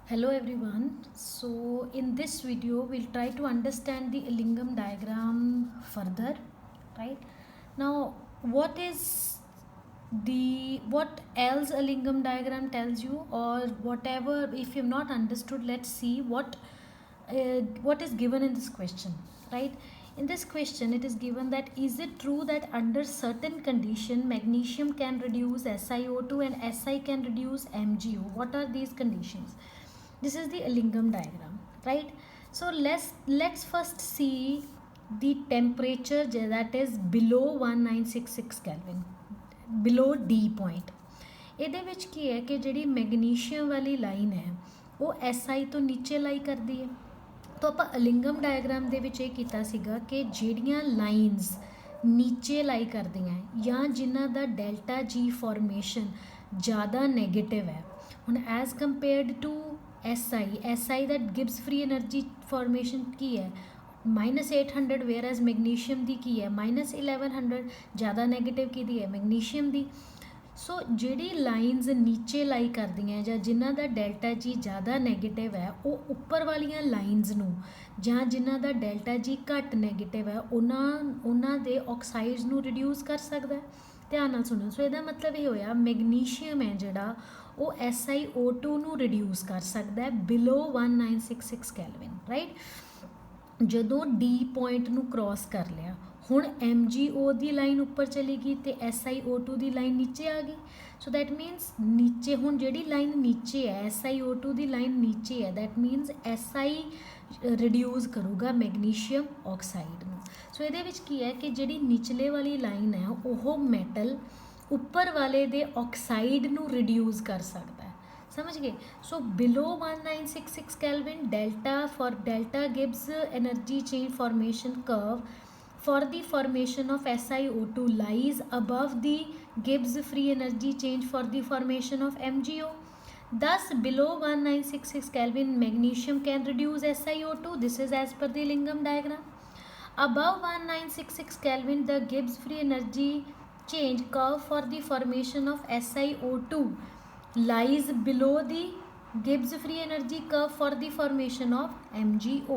Hello everyone. So in this video we'll try to understand the Lingam diagram further, right? Now what else a Lingam diagram tells you, or whatever. If you've not understood, let's see what is given in this question, right? In this question it is given that is it true that under certain condition magnesium can reduce SiO2 and Si can reduce MgO? What are these conditions? This is the Lingam diagram, right? So let's first see the temperature that is below 1966 Kelvin, below D point. ਇਹਦੇ ਵਿੱਚ ਕੀ ਹੈ ਕਿ ਜਿਹੜੀ magnesium ਵਾਲੀ line ਹੈ ਉਹ SI ਤੋਂ ਨੀਚੇ ਲਾਈ ਕਰਦੀ ਹੈ। ਤਾਂ ਆਪਾਂ ਅਲਿੰਗਮ ਡਾਇਗਰਾਮ ਦੇ ਵਿੱਚ ਇਹ ਕੀਤਾ ਸੀਗਾ ਕਿ ਜਿਹੜੀਆਂ ਲਾਈਨਸ ਨੀਚੇ ਲਾਈ ਕਰਦੀਆਂ ਜਾਂ ਜਿਨ੍ਹਾਂ ਦਾ ਡੈਲਟਾ ਜੀ ਫਾਰਮੇਸ਼ਨ ਜ਼ਿਆਦਾ ਨੈਗੇਟਿਵ ਹੈ, ਹੁਣ as compared to SI that gives free energy formation ਕੀ ਹੈ -800, वेयर एज मैग्नीशियम ਦੀ ਕੀ ਹੈ -1100। ਜ਼ਿਆਦਾ ਨੈਗੇਟਿਵ ਕਿਹਦੀ ਹੈ? ਮੈਗਨੀਸ਼ੀਅਮ ਦੀ। ਸੋ ਜਿਹੜੀ ਲਾਈਨਸ ਨੀਚੇ ਲਾਈ ਕਰਦੀਆਂ ਜਾਂ ਜਿਨ੍ਹਾਂ ਦਾ ਡੈਲਟਾ ਜੀ ਜ਼ਿਆਦਾ ਨੈਗੇਟਿਵ ਹੈ ਉਹ ਉੱਪਰ ਵਾਲੀਆਂ ਲਾਈਨਸ ਨੂੰ ਜਾਂ ਜਿਨ੍ਹਾਂ ਦਾ ਡੈਲਟਾ ਜੀ ਘੱਟ ਨੈਗੇਟਿਵ ਹੈ ਉਹਨਾਂ ਦੇ ਆਕਸਾਈਡਸ ਨੂੰ ਰਿਡਿਊਸ ਕਰ ਸਕਦਾ ਹੈ। ਧਿਆਨ ਨਾਲ ਸੁਣੋ। ਸੋ ਇਹਦਾ ਮਤਲਬ ਇਹ ਹੋਇਆ ਮੈਗਨੀਸ਼ੀਅਮ ਹੈ ਜਿਹੜਾ ਉਹ SiO2 ਨੂੰ ਰਿਡਿਊਸ ਕਰ ਸਕਦਾ ਹੈ ਬਿਲੋ 1966 ਕੈਲਵਿਨ, ਰਾਈਟ। ਜਦੋਂ ਡੀ ਪੁਆਇੰਟ ਨੂੰ ਕ੍ਰੋਸ ਕਰ ਲਿਆ, ਹੁਣ MgO ਦੀ ਲਾਈਨ ਉੱਪਰ ਚਲੀ ਗਈ ਤੇ SiO2 ਦੀ ਲਾਈਨ ਨੀਚੇ ਆ ਗਈ। ਸੋ ਦੈਟ ਮੀਨਸ ਨੀਚੇ ਹੁਣ ਜਿਹੜੀ ਲਾਈਨ ਨੀਚੇ ਹੈ SiO2 ਦੀ ਲਾਈਨ ਨੀਚੇ ਹੈ, ਦੈਟ ਮੀਨਸ Si ਰਿਡਿਊਸ ਕਰੂਗਾ ਮੈਗਨੀਸ਼ੀਅਮ ਆਕਸਾਈਡ ਨੂੰ। ਸੋ ਇਹਦੇ ਵਿੱਚ ਕੀ ਹੈ ਕਿ ਜਿਹੜੀ ਨਿਚਲੇ ਵਾਲੀ ਲਾਈਨ ਹੈ ਉਹ ਮੈਟਲ ਉੱਪਰ ਵਾਲੇ ਦੇ ਆਕਸਾਈਡ ਨੂੰ ਰਿਡਿਊਸ ਕਰ ਸਕਦਾ ਹੈ। ਸਮਝ ਗਏ? ਸੋ ਬਿਲੋ 1966 Kelvin delta gives energy change formation curve for the formation of SiO2 lies above the Gibbs free energy change for the formation of MgO. Thus below 1966 Kelvin magnesium can reduce SiO2. This is as per the Lingam diagram. Above 1966 Kelvin the Gibbs free energy change curve for the formation of SiO2 lies below the Gibbs free energy curve for the formation of MgO.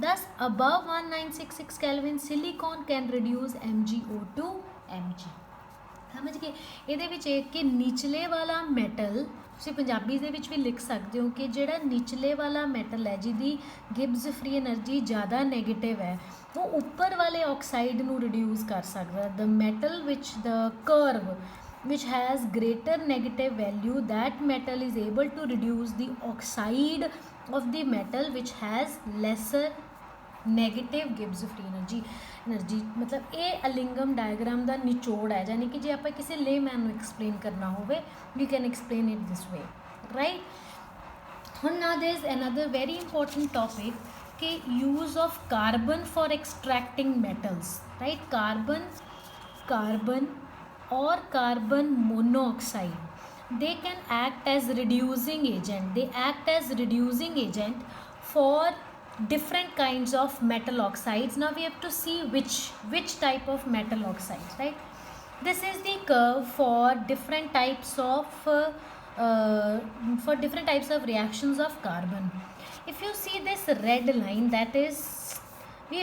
Thus above 1966 Kelvin silicon can reduce MgO to Mg. ਸਮਝ ਗਏ? ਇਹਦੇ ਵਿੱਚ ਇਹ ਕਿ ਨੀਚਲੇ ਵਾਲਾ metal ਤੁਸੀਂ ਪੰਜਾਬੀ ਦੇ ਵਿੱਚ ਵੀ ਲਿਖ ਸਕਦੇ ਹੋ ਕਿ ਜਿਹੜਾ ਨੀਚਲੇ ਵਾਲਾ ਮੈਟਲ ਹੈ ਜਿਹਦੀ ਗਿਬਸ ਫ੍ਰੀ એનર્ਜੀ ਜ਼ਿਆਦਾ ਨੈਗੇਟਿਵ ਹੈ ਉਹ ਉੱਪਰ ਵਾਲੇ ਆਕਸਾਈਡ ਨੂੰ ਰਿਡਿਊਸ ਕਰ ਸਕਦਾ। ਦ ਮੈਟਲ ਵਿਚ the curve which has greater negative value, that metal is able to reduce the oxide of the metal which has lesser negative Gibbs free energy। ਮਤਲਬ ਇਹ ਅਲਿੰਗਮ ਡਾਇਗਰਾਮ ਦਾ ਨਿਚੋੜ ਹੈ, ਯਾਨੀ ਕਿ ਜੇ ਆਪਾਂ ਕਿਸੇ ਲੇਮੈਨ ਨੂੰ ਐਕਸਪਲੇਨ ਕਰਨਾ ਹੋਵੇ we can explain it this way, right? ਹੁਣ now there is another very important topic कि use of carbon for extracting metals, right? Carbon or carbon monoxide, they can act as reducing agent for different kinds of metal oxides. Now we have to see which type of metal oxides, right? This is the curve for different types of reactions of carbon. If you see this red line, that is,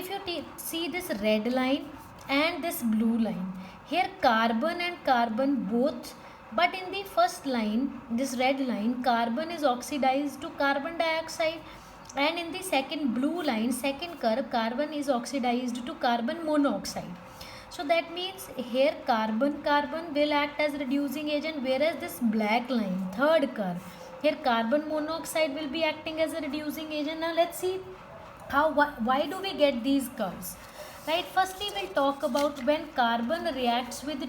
if you see this red line and this blue line, here carbon and carbon both, but in the first line, this red line, carbon is oxidized to carbon dioxide, and in the second blue line, second curve, carbon is oxidized to carbon monoxide. So that means here carbon will act as reducing agent, whereas this black line, third curve, here carbon monoxide will be acting as a reducing agent. Now let's see why do we get these curves, right? Firstly we'll talk about when carbon reacts with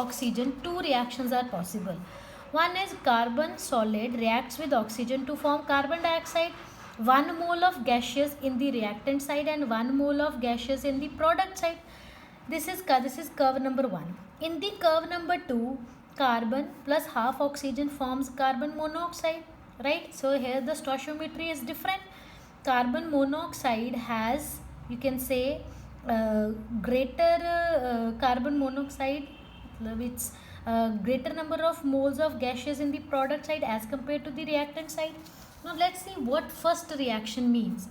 oxygen, two reactions are possible. One is carbon solid reacts with oxygen to form carbon dioxide, 1 mole of gaseous in the reactant side and 1 mole of gaseous in the product side. This is curve number 1. In the curve number 2, carbon plus half oxygen forms carbon monoxide, right? So here the stoichiometry is different. Carbon monoxide has, you can say, greater carbon monoxide, which greater number of moles of gaseous in the product side as compared to the reactant side. Now let's see what first reaction means.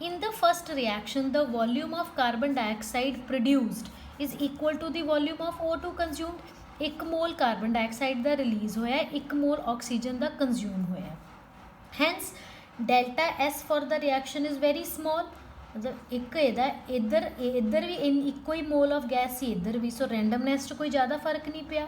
In the first reaction, the volume of carbon dioxide produced is equal to the volume of O2 consumed. 1 mall carbon dioxide the release ਹੋਇਆ, 1 mall oxygen ਦਾ consume ਹੋਇਆ। Hence delta S for the reaction is very small, मतलब एक ਇਹਦਾ ਇੱਧਰ ਵੀ ਇੱਕੋ ਹੀ mall of gas ਸੀ, ਇੱਧਰ ਵੀ, ਸੋ ਰੈਂਡਮਨੈਸ 'ਚ ਕੋਈ ਜ਼ਿਆਦਾ ਫਰਕ ਨਹੀਂ ਪਿਆ।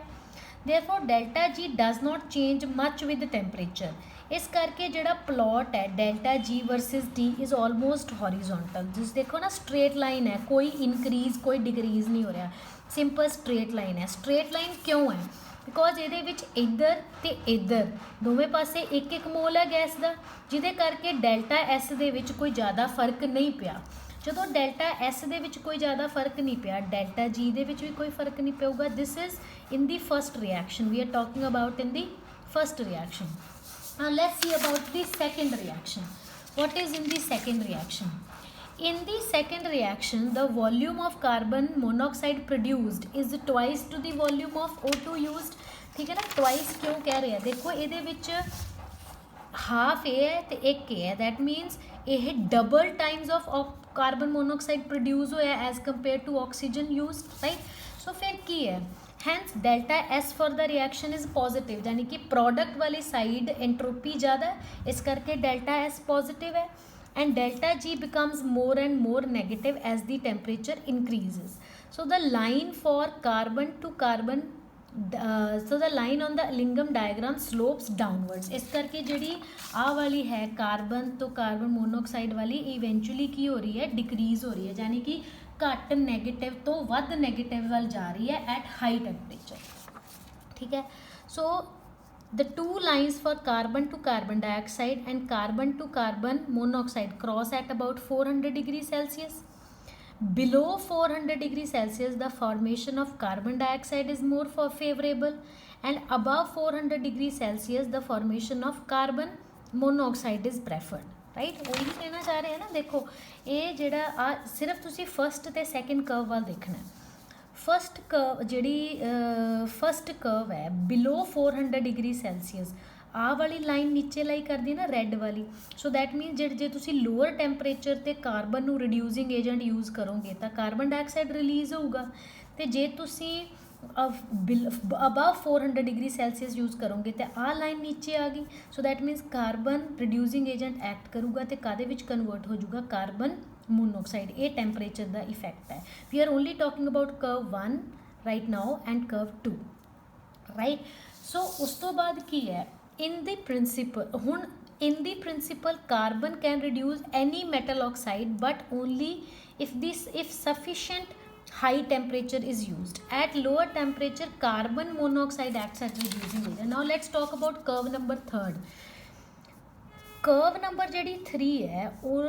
therefore delta G does not change much with temperature। ਇਸ ਕਰਕੇ ਜਿਹੜਾ ਪਲੋਟ ਹੈ delta G versus T is almost horizontal. ਜਿਸ ਦੇਖੋ ਨਾ ਸਟ੍ਰੇਟ ਲਾਈਨ ਹੈ, ਕੋਈ ਇਨਕਰੀਜ਼ ਕੋਈ ਡਿਕਰੀਜ਼ ਨਹੀਂ ਹੋ ਰਿਹਾ, ਸਿੰਪਲ ਸਟ੍ਰੇਟ ਲਾਈਨ ਹੈ। ਸਟ੍ਰੇਟ ਲਾਈਨ ਕਿਉਂ ਹੈ? ਬਿਕੋਜ਼ ਇਹਦੇ ਵਿੱਚ ਇੱਧਰ ਅਤੇ ਇੱਧਰ ਦੋਵੇਂ ਪਾਸੇ 1 ਮੋਲ ਹੈ ਗੈਸ ਦਾ, ਜਿਹਦੇ ਕਰਕੇ ਡੈਲਟਾ ਐਸ ਦੇ ਵਿੱਚ ਕੋਈ ਜ਼ਿਆਦਾ ਫਰਕ ਨਹੀਂ ਪਿਆ। ਜਦੋਂ ਡੈਲਟਾ ਐਸ ਦੇ ਵਿੱਚ ਕੋਈ ਜ਼ਿਆਦਾ ਫਰਕ ਨਹੀਂ ਪਿਆ, ਡੈਲਟਾ ਜੀ ਦੇ ਵਿੱਚ ਵੀ ਕੋਈ ਫਰਕ ਨਹੀਂ ਪਊਗਾ। This is in the first reaction, we are talking about in the first reaction. Now let's see about the second reaction. What is in the second reaction? In the second reaction, the volume of carbon monoxide produced is twice to the volume of O2 used। ठीक है ना, twice क्यों कह रहे हैं? देखो ਇਹਦੇ ਵਿੱਚ हाफ ए है तो 1 ए है, दैट मीनस ਇਹ double times of carbon monoxide produce होया as compared to oxygen used, right. So फिर की है, hence delta S for the reaction is positive, यानी कि प्रोडक्ट वाली साइड एंट्रोपी ज़्यादा है, इस करके डेल्टा एस पॉजिटिव है। And delta G becomes more and more negative as the temperature increases. So the line for carbon to carbon so the line on the Ellingham diagram slopes downwards. इस करके जी आ वाली है carbon तो carbon monoxide वाली eventually की हो रही है, डिक्रीज हो रही है, यानी कि घट नैगेटिव तो वध नैगेटिव वाल जा रही है एट हाई टैंपरेचर। ठीक है, so the two lines for carbon to carbon dioxide and carbon to carbon monoxide cross at about 400 degree Celsius. Below 400 degree Celsius, the formation of carbon dioxide is more favorable, and above 400 degree Celsius, the formation of carbon monoxide is preferred, right। वही कहना चाह रहे हैं ना, देखो ये जेड़ा आ सिर्फ तुसी फर्स्ट ते सैकेंड कर्व वाल देखना है। फर्स्ट कर्व जी फर्स्ट कर्व है बिलो 400 डिग्री सैल्सीयस, आ वाली लाइन नीचे लाई कर दी ना रैड वाली। सो दैट मीन जे तुसी लोअर टैंपरेचर ते कार्बन नू रिड्यूसिंग एजेंट यूज़ करोगे तो कार्बन डाइऑक्साइड रिलीज़ होगा, तो जे तुसी अबव 400 डिग्री सैल्सीयस यूज़ करोगे तो आ लाइन नीचे आ गई। So that means carbon reducing agent act करूगा तो कादे विच कन्वर्ट हो जाऊगा, कार्बन मोनोऑक्साइड। ये टैंपरेचर का इफेक्ट है। We are only talking about curve 1 right now and curve 2, right. So उस तो बाद की है in the principle carbon can reduce any metal oxide but only if sufficient high temperature is used। at lower temperature carbon monoxide acts as reducing agent। now let's talk about curve number 3rd। curve number ਜਿਹੜੀ 3 है और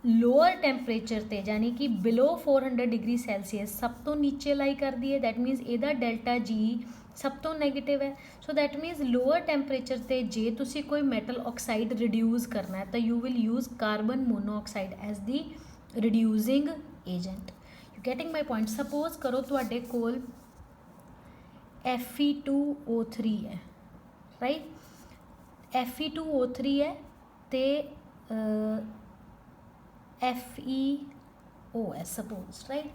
lower temperature ते यानी कि below 400 degree Celsius सब तो नीचे लाई कर दी है, दैट मीनस ਇਹਦਾ डेल्टा जी सब तो नैगेटिव है। सो दैट मीनस लोअर टैंपरेचर ते जे तुसी कोई मैटल ऑक्साइड रिड्यूस करना है तो you will use carbon monoxide as the reducing agent. You getting my point. Suppose करो तुहाडे कोल Fe2O3 है, राइट। Fe2O3 है तो FeO है सपोज, राइट।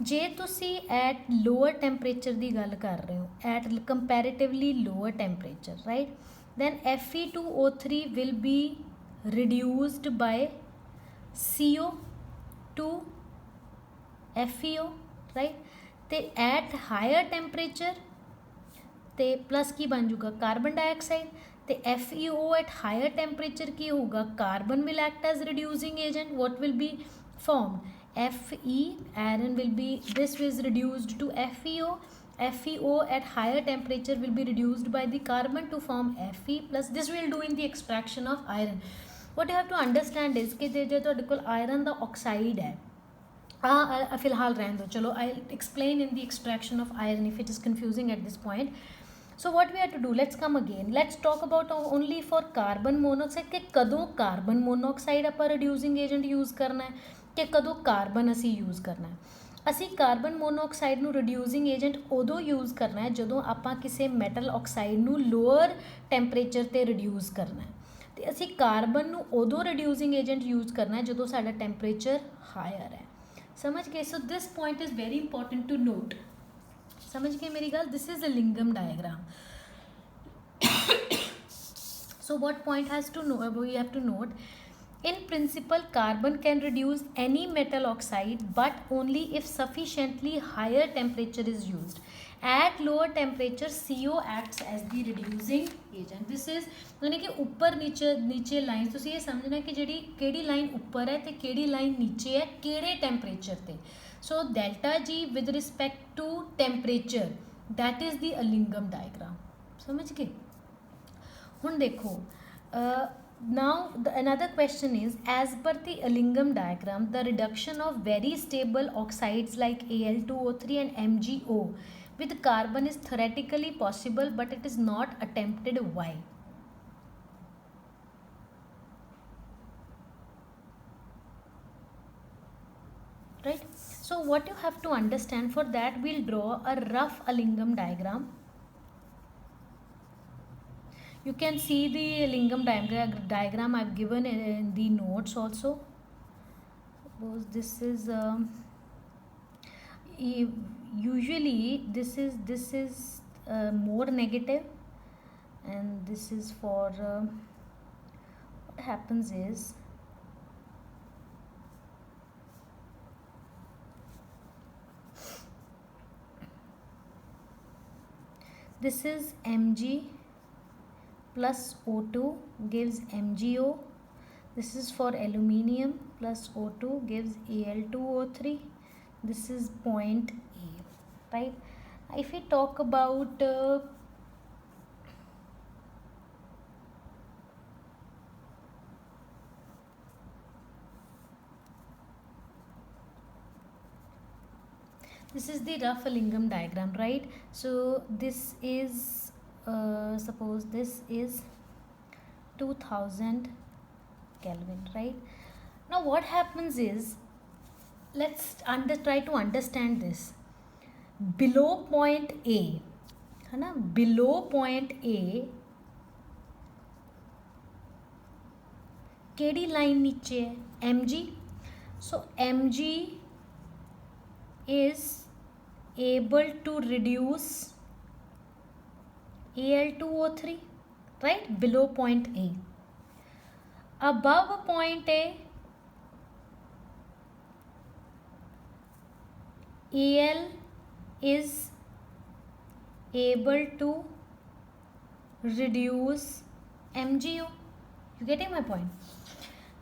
जे तुसी एट लोअर टैंपरेचर की गल कर रहे हो, at comparatively lower temperature, right, then Fe2O3 will be reduced by CO to FeO, right. तो एट हायर टैंपरेचर तो प्लस की बन जूगा कार्बन डाइऑक्साइड, तो FeO एट हायर टैंपरेचर की होगा, carbon will act as reducing agent. What will be form Fe, iron will be, this is reduced to FeO। FeO at higher temperature will be reduced by the carbon to form Fe plus this will do in the extraction of iron। what you have to understand is कि जो तुहाडे कोल iron दा oxide है, फिलहाल रहने दो, चलो I'll explain in the extraction of iron if it is confusing at this point। so what we have to do, let's come again, let's talk about only for carbon monoxide कि कदों carbon monoxide आपां reducing agent use करना है कि कदों carbon असी use करना है। असी कार्बन मोनोऑक्साइड नू रिड्यूसिंग एजेंट उदों यूज़ करना है जदों आपां किसी मैटल ऑक्साइड नू लोअर टैंपरेचर ते रिड्यूस करना है। ਤੇ ਅਸੀਂ ਕਾਰਬਨ ਨੂੰ ਉਦੋਂ ਰਿਡਿਊਸਿੰਗ ਏਜੰਟ ਯੂਜ਼ ਕਰਨਾ ਹੈ ਜਦੋਂ ਸਾਡਾ ਟੈਂਪਰੇਚਰ ਹਾਇਰ ਹੈ। ਸਮਝ ਗਏ? So this point is very important to note. समझ गए मेरी गल? This is a Ellingham diagram. So what point has to know, we have to note, in principle carbon can reduce any metal oxide but only if sufficiently higher temperature is used. At lower temperature CO acts as the reducing agent. This is यानी कि ऊपर नीचे नीचे line तुसीं ये समझना कि ਜਿਹੜੀ ਕਿਹੜੀ ਲਾਈਨ ਉੱਪਰ ਹੈ ਤੇ ਕਿਹੜੀ ਲਾਈਨ ਨੀਚੇ ਹੈ ਕਿਹੜੇ ਟੈਂਪਰੇਚਰ ਤੇ। So delta G with respect to temperature, that is the Alingam diagram. समझ गए? ਹੁਣ ਦੇਖੋ now another question is, as per the Alingam diagram, the reduction of very stable oxides like Al2O3 and MgO with carbon is theoretically possible but it is not attempted. Why? Right? So what you have to understand, for that we'll draw a rough Alingam diagram. You can see the Lingam diagram I've given in the notes also. Suppose this is usually this is more negative, and this is for what happens is this is Mg plus O2 gives MgO. This is for aluminium, plus O2 gives Al2O3. This is point A, right? If we talk about this is the rough Lingam diagram, right? So this is suppose this is 2000 Kelvin, right? Now what happens is, let's try to understand this. Below point A, है ना, below point A केड़ी line नीचे है? Mg. So Mg is able to reduce Al2O3, right, below point A. Above point A, Al is able to reduce MgO. You getting my point?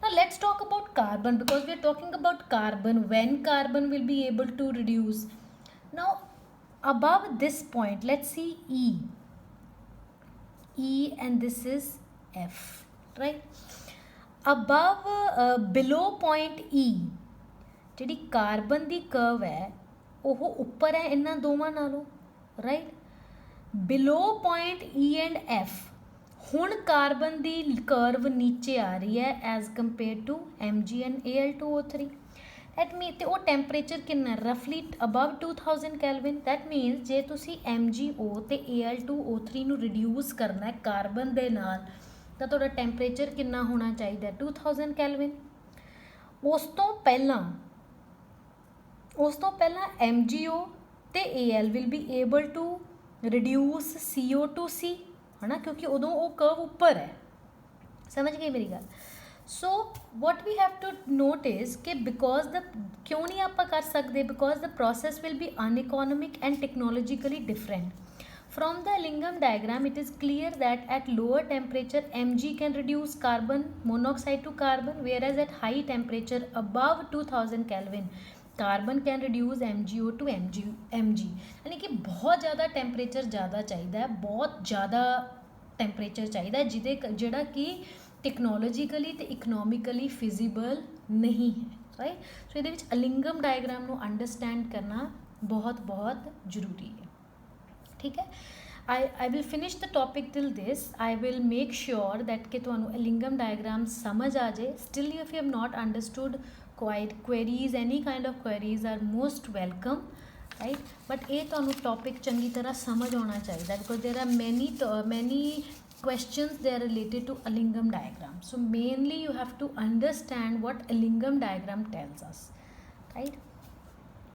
Now let's talk about carbon, because we are talking about carbon, when carbon will be able to reduce. Now above this point, let's see E and this is F, right? Above below point E ਜਿਹੜੀ carbon ਦੀ curve ਹੈ ਉਹ ਉੱਪਰ ਹੈ ਇਹਨਾਂ ਦੋਵਾਂ ਨਾਲੋਂ, right? Below point E and F ਹੁਣ ਕਾਰਬਨ ਦੀ ਕਰਵ ਨੀਚੇ ਆ ਰਹੀ ਹੈ as compare to Mg and Al2O3. That means ਉਹ ਟੈਂਪਰੇਚਰ ਕਿੰਨਾ ਰਫਲੀ ਅਬਵ 2000 ਕੈਲਵਿਨ. ਦੈਟ ਮੀਨਸ ਜੇ ਤੁਸੀਂ MgO ਤੇ Al2O3 ਨੂੰ ਰਿਡਿਊਸ ਕਰਨਾ ਹੈ ਕਾਰਬਨ ਦੇ ਨਾਲ ਤਾਂ ਤੁਹਾਡਾ ਟੈਂਪਰੇਚਰ ਕਿੰਨਾ ਹੋਣਾ ਚਾਹੀਦਾ? 2000 ਕੈਲਵਿਨ. ਉਸ ਤੋਂ ਪਹਿਲਾਂ MgO ਤੇ Al will be able to reduce CO to C, ਹੈ ਨਾ, ਕਿਉਂਕਿ ਉਦੋਂ ਉਹ ਕਰਵ ਉੱਪਰ ਹੈ. ਸਮਝ ਗਏ ਮੇਰੀ ਗੱਲ? ਸੋ what we have to note is ਕਿ because the ਕਿਉਂ ਨਹੀਂ ਆਪਾਂ ਕਰ ਸਕਦੇ? because the process will be uneconomic and technologically different. From the Lingam diagram, it is clear that at lower temperature Mg can reduce carbon monoxide to carbon, whereas at high temperature above 2000 Kelvin carbon can reduce MgO to Mg. यानी कि बहुत ज़्यादा temperature ज़्यादा चाहिए, बहुत ज़्यादा temperature चाहिए ਜਿਹੜਾ कि ਟੈਕਨੋਲੋਜੀਕਲੀ ਤੇ ਇਕਨੋਮਿਕਲੀ ਫਿਜ਼ੀਬਲ ਨਹੀਂ ਹੈ, ਰਾਈਟ? ਸੋ ਇਹਦੇ ਵਿੱਚ ਅਲਿੰਗਮ ਡਾਇਗਰਾਮ ਨੂੰ ਅੰਡਰਸਟੈਂਡ ਕਰਨਾ ਬਹੁਤ ਜ਼ਰੂਰੀ ਹੈ, ਠੀਕ ਹੈ? I will finish the topic till this. I will make sure that ਕਿ ਤੁਹਾਨੂੰ ਅਲਿੰਗਮ ਡਾਇਗਰਾਮ ਸਮਝ ਆ ਜਾਏ. Still if you have not understood queries, any kind of queries are most welcome, right? But ਇਹ ਤੁਹਾਨੂੰ topic ਚੰਗੀ ਤਰ੍ਹਾਂ ਸਮਝ ਆਉਣਾ ਚਾਹੀਦਾ, because there are many questions, they are related to a lingam diagram. So mainly you have to understand what a lingam diagram tells us, right?